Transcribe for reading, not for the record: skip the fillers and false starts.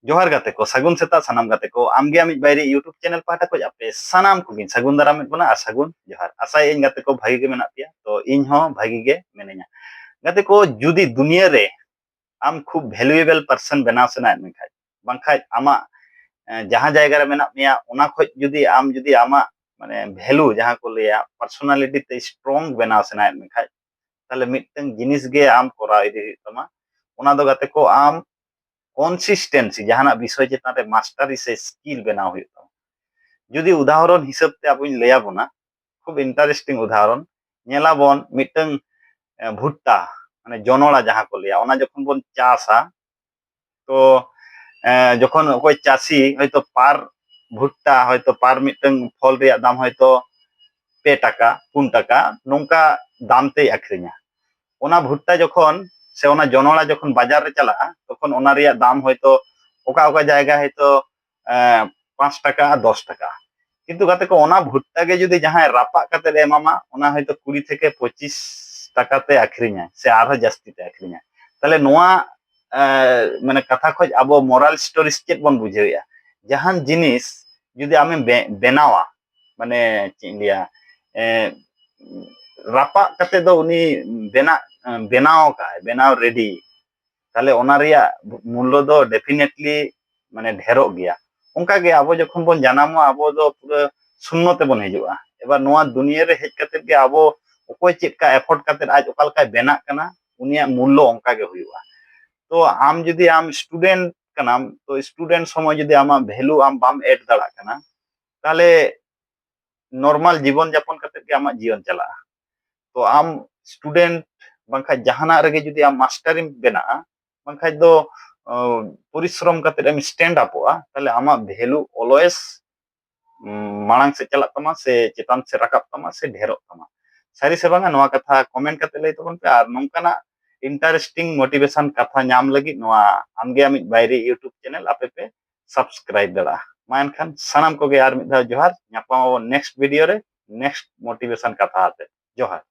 जोहार गाते को सगुन सेता सानाम गाते को आमगे आमिज बायरे यूट्यूब चैनल पाटा को आपे सानाम को सगुन दाराम बना आ सगुन जोहार आशा इन गाते को भागी के मेना पिया तो इन हो भागी के मेने냐 गाते को जुदी दुनिया रे आम खूब वैल्यूएबल पर्सन बनाव सना मेखाय बांखाय आमा जहां जायगा रे मेना मिया ओना खोज जुदी आमा माने वैल्यू जहां को लेया पर्सनालिटी ते स्ट्रांग बनाव सना मेखाय ताले मिटन जिनिस गे आम कोरा इदि तमा ओना दो गाते को आम कन्सिस्टेंसी जहां विषय चेतान रे मास्टरी से स्किल बनाव हुई जुदी उदाहरण हिसाब ते अब लैया बोना खूब इंटरेस्टिंग उदाहरण नेलाबन मिटन भुट्टा माने जनोड़ा जहां को लिया ओना जखन बन चासा तो जखन कोई चासी हयतो पार भुट्टा हयतो पार मिटन फल रे दाम हयतो 2 टाका 3 टाका नोंका दाम ते आखरिया ओना भुट्टा जखन से ओना जनोड़ा जखन बाजार रे चला तखन ओना रिया दाम हयतो ओका ओका जायगा हयतो 5 टाका 10 टाका किंतु गाते को ओना भुट्टा गे जुदी जहां रापा काते एमामा ओना हयतो 20 থেকে 25 টাকা তে আখরিয়া সে আরো জাস্তিতে আখরিয়া তাহলে নোয়া মানে কথা খোঁজ আবো মোরাল স্টোরিজ চেত বন বুঝাইয়া জাহান জিনিস যদি আমি বেনাওয়া মানে চিলিয়া রাপা কাতে দো উনি বেনাও কায় বেনাও রেডি তাহলে ওনা রিয়া মূল্য দো ডেফিনেটলি মানে ঢেরো গিয়া उनका गे अब जखन बन जानामो अब दो पूरा शून्य ते बन हिजुआ एबार नोआ दुनिया रे हेज काते गे अब ओकोय चेका एफोर्ट काते आज ओकालका बेना कना उनिया मूल्य ओंका गे हुआ तो आम जुदी आम स्टूडेंट कनाम तो स्टूडेंट समय जुदी आमा वैल्यू आम बाम एड दाड़ा कना ताले नॉर्मल जीवन यापन काते गे आमा जीवन चला तो आम स्टूडेंट बांखा जहाना रे जुदी आम मास्टरी बेना बांखा दो परिश्रम करते एम स्टैंड अपवा ताले आमा वैल्यू ऑलवेज मांग से चला तमा से चेतान से रकाब तमा से ढेरो तमा सारी से बांगा नोआ कथा कमेंट करते लई तबन पे आर नोंकाना इंटरेस्टिंग मोटिवेशन कथा नाम लगी नोआ आमगे आमिज बायरे यूट्यूब चैनल आपे पे सब्सक्राइब दड़ा मा एनखान सानाम को गे आर मिद धाव जोहार न्यापामा नेक्स्ट वीडियो रे नेक्स्ट मोटिवेशन कथा आते जोहार।